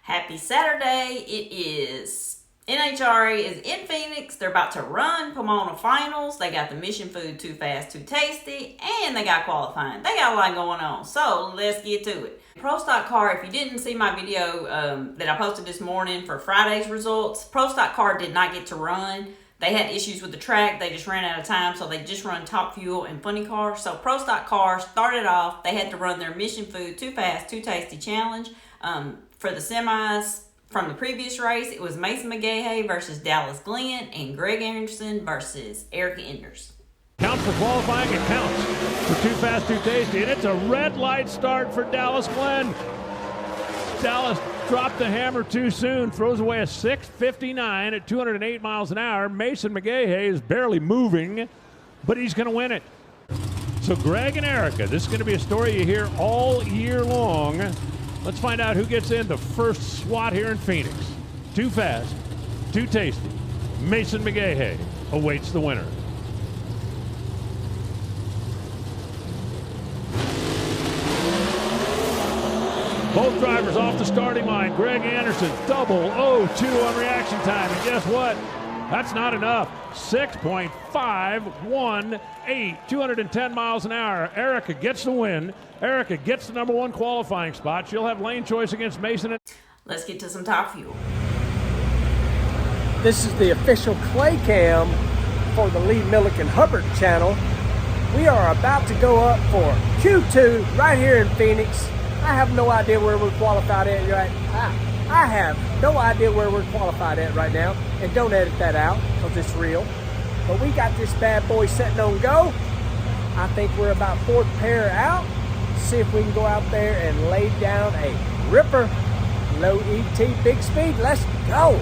Happy Saturday. It is NHRA is in Phoenix. They're about to run Pomona Finals. They got the Mission Food 2 Fast, 2 Tasty, and they got qualifying. They got a lot going on, so let's get to it. Pro Stock Car, if you didn't see my video that I posted this morning for Friday's results, Pro Stock Car did not get to run. They had issues with the track. They just ran out of time, so they just run Top Fuel and Funny Car. So Pro Stock Car started off. They had to run their Mission Food 2 Fast, 2 Tasty challenge. For the semis from the previous race, it was Mason McGahey versus Dallas Glenn and Greg Anderson versus Erica Enders. Counts for qualifying, it counts for 2 Fast, 2 Tasty, and it's a red light start for Dallas Glenn. Dallas dropped the hammer too soon, throws away a 6:59 at 208 miles an hour. Mason McGahey is barely moving, but he's going to win it. So Greg and Erica, this is going to be a story you hear all year long. Let's find out who gets in the first SWAT here in Phoenix. 2 Fast, 2 Tasty. Mason McGahey awaits the winner. Both drivers off the starting line. Greg Anderson, double 0-2 on reaction time. And guess what? That's not enough. 6.518, 210 miles an hour. Erica gets the win. Erica gets the #1 qualifying spot. She'll have lane choice against Mason. Let's get to some Top Fuel. This is the official clay cam for the Lee Milliken Hubbard channel. We are about to go up for Q2 right here in Phoenix. I have no idea where we're qualified at right now. I have no idea where we're qualified at right now. And don't edit that out because it's real. But we got this bad boy setting on go. I think we're about 4th pair out. See if we can go out there and lay down a ripper. Low ET, big speed. Let's go.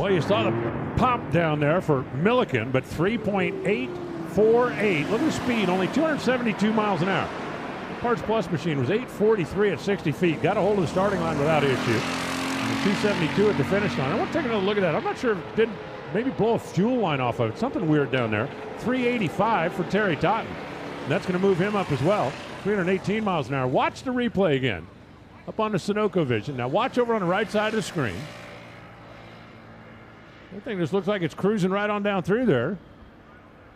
Well, you saw the pop down there for Milliken, but 3.848. Look at the speed, only 272 miles an hour. The Parts Plus machine was 843 at 60 feet. Got a hold of the starting line without issue. And 272 at the finish line. I want to take another look at that. I'm not sure if it didn't maybe blow a fuel line off of it. Something weird down there. 385 for Terry Totten. And that's going to move him up as well. 318 miles an hour. Watch the replay again up on the Sunoco Vision. Now watch over on the right side of the screen. That thing just looks like it's cruising right on down through there.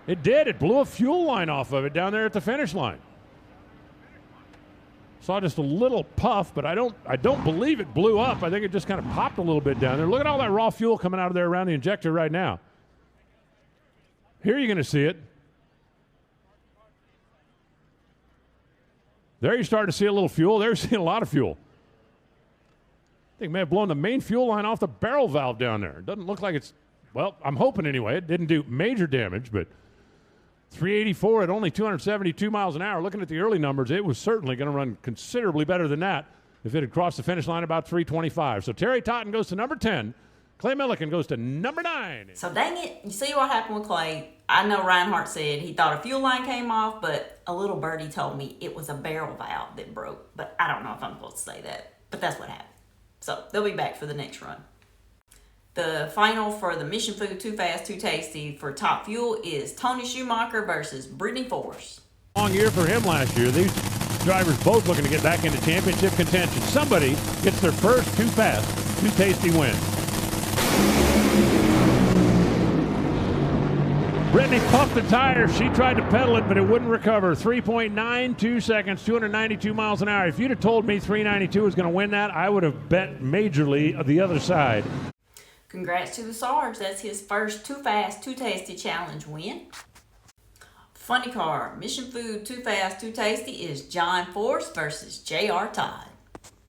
It did. It blew a fuel line off of it down there at the finish line. Saw just a little puff, but I don't believe it blew up. I think it just kind of popped a little bit down there. Look at all that raw fuel coming out of there around the injector right now. Here you're going to see it. There you're starting to see a little fuel. There you're seeing a lot of fuel. I think it may have blown the main fuel line off the barrel valve down there. It doesn't look like it's, well, I'm hoping anyway. It didn't do major damage, but 384 at only 272 miles an hour. Looking at the early numbers, it was certainly going to run considerably better than that if it had crossed the finish line about 325. So Terry Totten goes to number 10. Clay Milliken goes to number 9. So dang it, you see what happened with Clay? I know Reinhardt said he thought a fuel line came off, but a little birdie told me it was a barrel valve that broke. But I don't know if I'm supposed to say that, but that's what happened. So they'll be back for the next run. The final for the Mission Food 2 Fast, 2 Tasty for Top Fuel is Tony Schumacher versus Brittany Force. Long year for him last year. These drivers both looking to get back into championship contention. Somebody gets their first 2 Fast, 2 Tasty win. Brittany puffed the tire. She tried to pedal it, but it wouldn't recover. 3.92 seconds, 292 miles an hour. If you'd have told me 392 was going to win that, I would have bet majorly the other side. Congrats to the Sarge. That's his first 2 Fast, 2 Tasty challenge win. Funny Car, Mission Food 2 Fast, 2 Tasty is John Force versus J.R. Todd.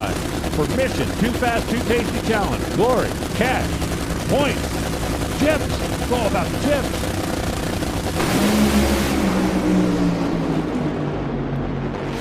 For Mission 2 Fast, 2 Tasty challenge, glory, cash, points, chips. It's all about the chips.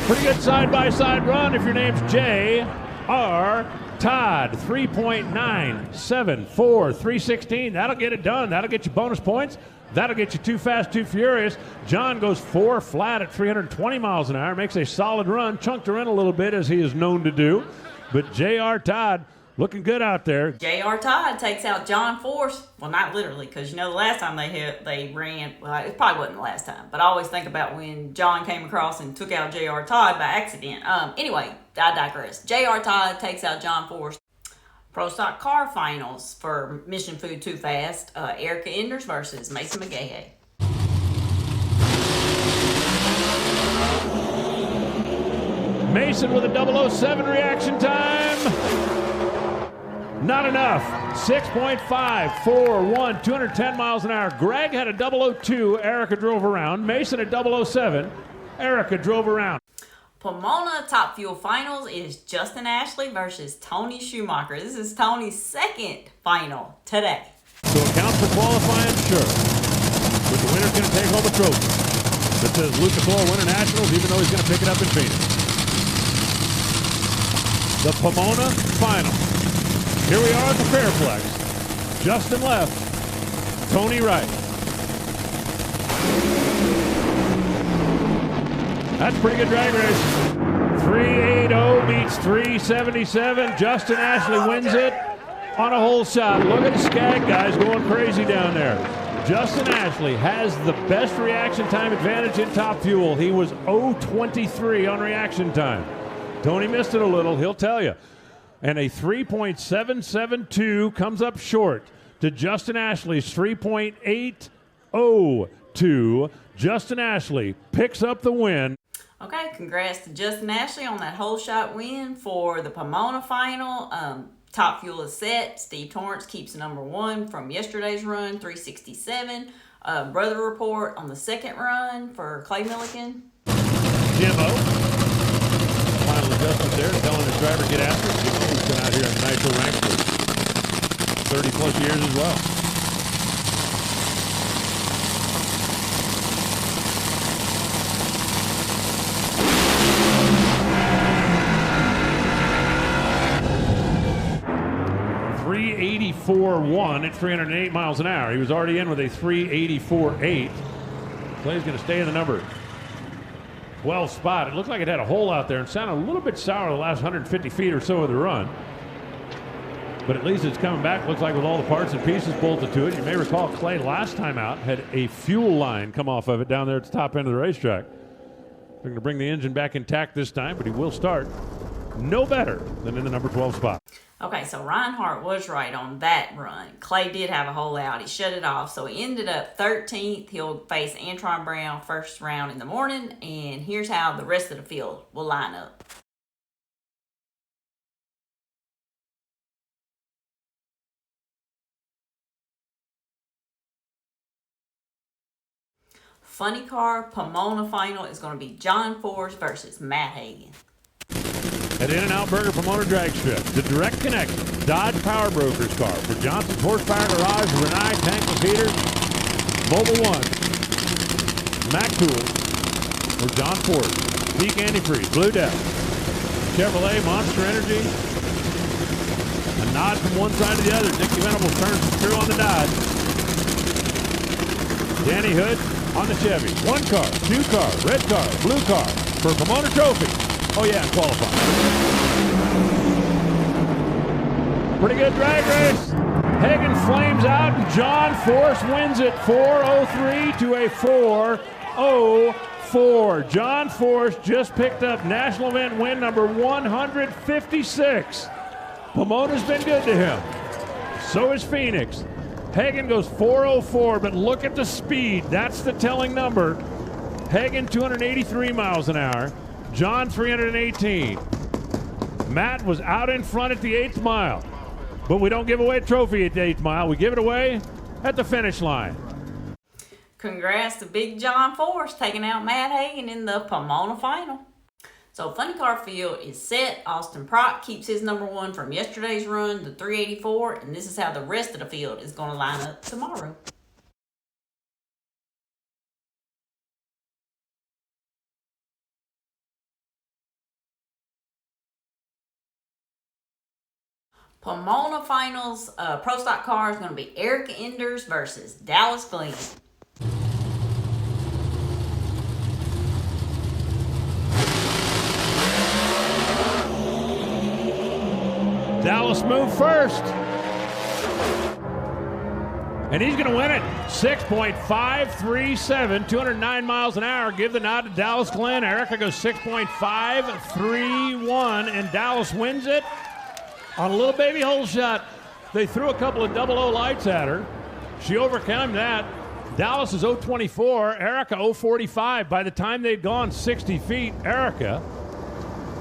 Pretty good side-by-side run if your name's J.R. Todd. 3.974, 316. That'll get it done. That'll get you bonus points. That'll get you 2 Fast, 2 Furious. John goes 4 flat at 320 miles an hour. Makes a solid run. Chunked her in a little bit, as he is known to do. But J.R. Todd Looking good out there. J.R. Todd takes out John Force. Well, not literally, because the last time they ran, well, it probably wasn't the last time, but I always think about when John came across and took out J.R. Todd by accident. Anyway, I digress. J.R. Todd takes out John Force. Pro Stock Car Finals for Mission Food Too Fast. Erica Enders versus Mason McGahey. Mason with a 007 reaction time. Not enough. 6.541, 210 miles an hour. Greg had a 002. Erica drove around. Mason at 007. Erica drove around. Pomona Top Fuel Finals is Justin Ashley versus Tony Schumacher. This is Tony's second final today. So it counts for qualifying, sure. But the winner's going to take home a trophy that says Lucas Oil Winter Nationals, even though he's going to pick it up in Phoenix. The Pomona Finals. Here we are at the Fairplex. Justin left, Tony right. That's a pretty good drag race. 380 beats 377. Justin Ashley wins it on a hole shot. Look at the Skag guys going crazy down there. Justin Ashley has the best reaction time advantage in Top Fuel. He was 0.23 on reaction time. Tony missed it a little, he'll tell you. And a 3.772 comes up short to Justin Ashley's 3.802. Justin Ashley picks up the win. Okay, congrats to Justin Ashley on that hole shot win for the Pomona Final. Top Fuel is set. Steve Torrance keeps number one from yesterday's run, 367. Brother report on the second run for Clay Milliken. Jimbo. Final adjustment there, telling his driver to get after it. Jimbo's been out here in the Nitro ranks for 30 plus years as well. .384.1 at 308 miles an hour. He was already in with a 384.8. Clay's going to stay in the number 12 spot. It looked like it had a hole out there and sounded a little bit sour the last 150 feet or so of the run. But at least it's coming back. Looks like with all the parts and pieces bolted to it. You may recall Clay last time out had a fuel line come off of it down there at the top end of the racetrack. They're going to bring the engine back intact this time, but he will start no better than in the number 12 spot. Okay, so Reinhardt was right on that run. Clay did have a hole out. He shut it off, so he ended up 13th. He'll face Antron Brown first round in the morning, and here's how the rest of the field will line up. Funny Car Pomona Final is going to be John Force versus Matt Hagan. At In-N-Out Burger Pomona Drag Strip, the direct connection Dodge Power Brokers car for Johnson's Horsepower Garage, Renai Tankless Heaters, Mobile One, Mac Tools for John Ford, Peak Antifreeze, Blue Devil, Chevrolet, Monster Energy. A nod from one side to the other. Dixie Venables turns the screw on the Dodge. Danny Hood on the Chevy. One car, two car, red car, blue car for Pomona Trophy. Oh yeah, qualifying. Pretty good drag race. Hagan flames out and John Force wins it 4:03 to a 4:04. John Force just picked up national event win number 156. Pomona's been good to him. So is Phoenix. Hagan goes 4:04, but look at the speed. That's the telling number. Hagan 283 miles an hour. John 318. Matt was out in front at the 8th mile. But we don't give away a trophy at the 8th mile. We give it away at the finish line. Congrats to Big John Force taking out Matt Hagan in the Pomona Final. So Funny Car Field is set. Austin Prock keeps his number one from yesterday's run, the 384, and this is how the rest of the field is going to line up tomorrow. Pomona Finals Pro Stock car is going to be Erica Enders versus Dallas Glenn. Dallas moved first. And he's going to win it. 6.537, 209 miles an hour. Give the nod to Dallas Glenn. Erica goes 6.531, and Dallas wins it on a little baby hole shot. They threw a couple of 00 lights at her. She overcame that. Dallas is 0.24, Erica 0.45. By the time they'd gone 60 feet, Erica,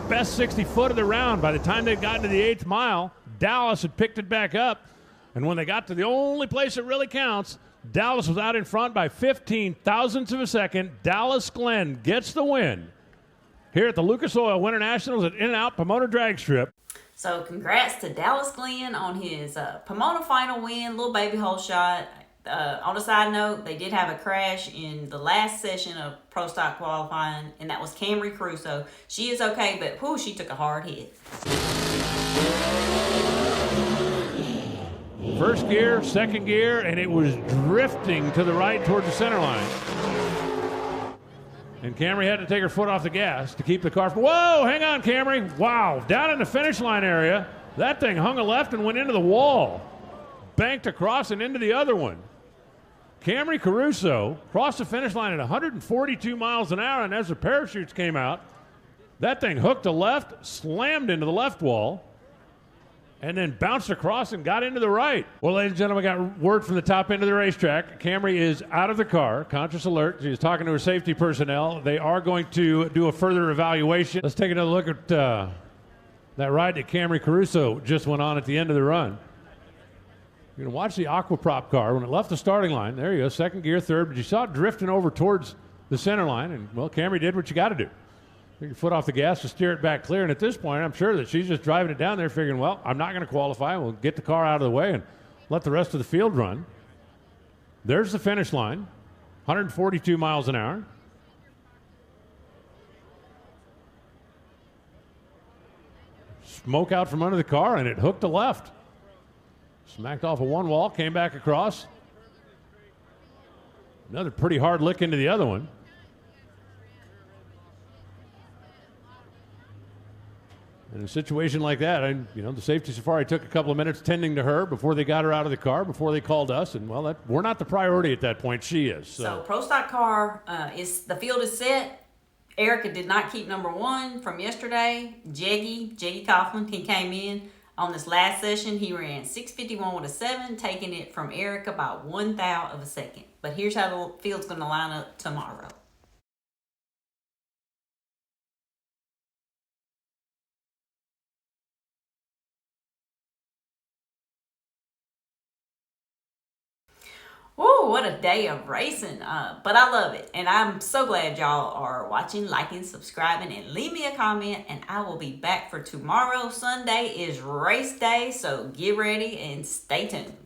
best 60 foot of the round. By the time they'd gotten to the 8th mile, Dallas had picked it back up. And when they got to the only place that really counts, Dallas was out in front by 15 thousandths of a second. Dallas Glenn gets the win here at the Lucas Oil Winter Nationals at In-N-Out Pomona Drag Strip. So congrats to Dallas Glenn on his Pomona final win, little baby hole shot. On a side note, they did have a crash in the last session of Pro Stock qualifying, and that was Camry Caruso. She is okay, but whew, she took a hard hit. First gear, second gear, and it was drifting to the right towards the center line. And Camry had to take her foot off the gas to keep the car from... Whoa, hang on, Camry. Wow, down in the finish line area, that thing hung a left and went into the wall. Banked across and into the other one. Camry Caruso crossed the finish line at 142 miles an hour, and as the parachutes came out, that thing hooked a left, slammed into the left wall, and then bounced across and got into the right. Well, ladies and gentlemen, I got word from the top end of the racetrack. Camry is out of the car, conscious alert. She's talking to her safety personnel. They are going to do a further evaluation. Let's take another look at that ride that Camry Caruso just went on at the end of the run. You're going to watch the aquaprop car. When it left the starting line, there you go, second gear, third, but you saw it drifting over towards the center line, and, well, Camry did what you got to do. Take your foot off the gas to steer it back clear, and at this point, I'm sure that she's just driving it down there figuring, well, I'm not going to qualify. We'll get the car out of the way and let the rest of the field run. There's the finish line, 142 miles an hour. Smoke out from under the car, and it hooked to left. Smacked off of one wall, came back across. Another pretty hard lick into the other one. In a situation like that, the safety safari took a couple of minutes tending to her before they got her out of the car, before they called us, and, well, we're not the priority at that point. She is. So Pro Stock car, the field is set. Erica did not keep number 1 from yesterday. Jeggy Coughlin, he came in on this last session. He ran 6:51 with a 7, taking it from Erica by 1/1000 of a second. But here's how the field's going to line up tomorrow. Whoa, what a day of racing. But I love it. And I'm so glad y'all are watching, liking, subscribing, and leave me a comment. And I will be back for tomorrow. Sunday is race day, so get ready and stay tuned.